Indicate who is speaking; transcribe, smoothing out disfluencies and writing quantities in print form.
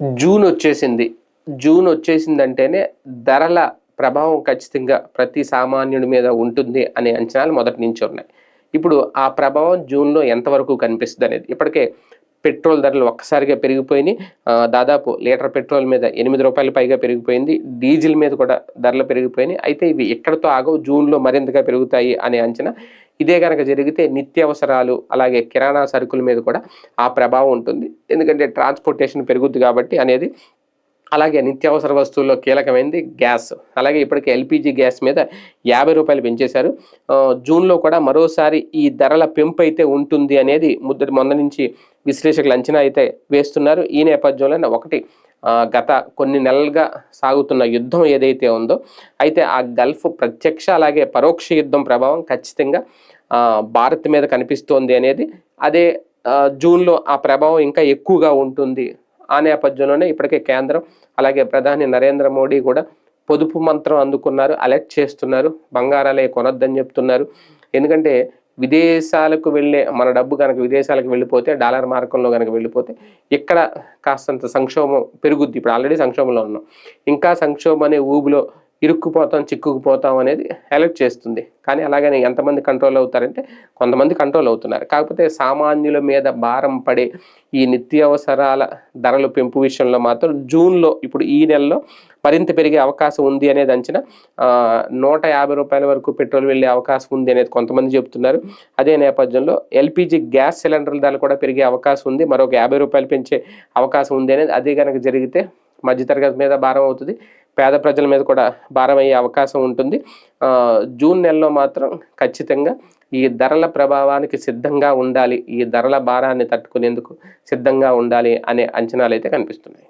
Speaker 1: June వచ్చేసింది. June వచ్చేసిందంటేనే ధరల ప్రభావం ఖచ్చితంగా ప్రతి సామాన్యుడి మీద ఉంటుంది అనే అంచనాలు మొదటి నుంచి ఉన్నాయి. ఇప్పుడు ఆ ప్రభావం జూన్‌లో ఎంతవరకు కనిపిస్తదనేది. ఇప్పటికే పెట్రోల్ ధరలు ఒక్కసారిగా పెరిగిపోయినియి. దాదాపు లీటర్ పెట్రోల్ మీద రూ. 8 పైగా పెరిగిపోయింది. డీజిల్ మీద కూడా ధరలు పెరిగిపోయినియి. అయితే ఇవి ఇక్కడితో ఆగవు. జూన్‌లో మరింతగా పెరుగుతాయి అనే అంచనా. ఇదే గనక జరిగితే నిత్యావసరాలు, అలాగే కిరాణా సరుకుల మీద కూడా ఆ ప్రభావం ఉంటుంది. ఎందుకంటే ట్రాన్స్‌పోర్టేషన్ పెరుగుద్ది కాబట్టి అనేది. అలాగే నిత్యావసర వస్తువుల్లో కీలకమైనది గ్యాస్. అలాగే ఇప్పటికే ఎల్‌పీజీ గ్యాస్ మీద రూ. 50 పెంచేశారు. జూన్‌లో కూడా మరోసారి ఈ ధరల పెంపు అయితే ఉంటుంది అనేది మొన్న నుంచి విశ్లేషకులు అంచనా అయితే వేస్తున్నారు. ఈ నేపథ్యంలోనే ఒకటి గత కొన్ని నెలలుగా సాగుతున్న యుద్ధం ఏదైతే ఉందో, అయితే ఆ గల్ఫ్ ప్రత్యక్ష అలాగే పరోక్ష యుద్ధం ప్రభావం ఖచ్చితంగా భారత్ మీద కనిపిస్తోంది అనేది. అదే జూన్‌లో ఆ ప్రభావం ఇంకా ఎక్కువగా ఉంటుంది. ఆ నేపథ్యంలోనే ఇప్పటికే కేంద్రం అలాగే ప్రధాని నరేంద్ర మోడీ కూడా పొదుపు మంత్రం అందుకున్నారు, అలర్ట్ చేస్తున్నారు, బంగారాలే కొనొద్దని చెప్తున్నారు. ఎందుకంటే విదేశాలకు వెళ్ళే మన డబ్బు కనుక విదేశాలకు వెళ్ళిపోతే, డాలర్ మార్కంలో కనుక వెళ్ళిపోతే ఇక్కడ కాస్తంత సంక్షోభం పెరుగుద్ది. ఇప్పుడు ఆల్రెడీ సంక్షోభంలో ఉన్నాం. ఇంకా సంక్షోభం అనే ఊబిలో ఇరుక్కుపోతాం, చిక్కుకుపోతాం అనేది అలర్ట్ చేస్తుంది. కానీ అలాగని ఎంతమంది కంట్రోల్ అవుతారంటే కొంతమంది కంట్రోల్ అవుతున్నారు. కాకపోతే సామాన్యుల మీద భారం పడే ఈ నిత్యావసరాల ధరల పెంపు విషయంలో మాత్రం జూన్‌లో ఇప్పుడు ఈ నెలలో మరింత పెరిగే అవకాశం ఉంది అనేది అంచనా. రూ. 150 వరకు పెట్రోల్ వెళ్ళే అవకాశం ఉంది అనేది కొంతమంది చెప్తున్నారు. అదే నేపథ్యంలో ఎల్‌పీజీ గ్యాస్ సిలిండర్ల ధరలు కూడా పెరిగే అవకాశం ఉంది. మరొక రూ. 50 పెంచే అవకాశం ఉంది అనేది. అదే గనక జరిగితే మధ్యతరగతి మీద భారం అవుతుంది. పేద ప్రజల మీద కూడా భారం అయ్యే అవకాశం ఉంటుంది. జూన్ నెలలో మాత్రం ఖచ్చితంగా ఈ ధరల ప్రభావానికి సిద్ధంగా ఉండాలి. ఈ ధరల భారాన్ని తట్టుకునేందుకు సిద్ధంగా ఉండాలి అనే అంచనాలైతే కనిపిస్తున్నాయి.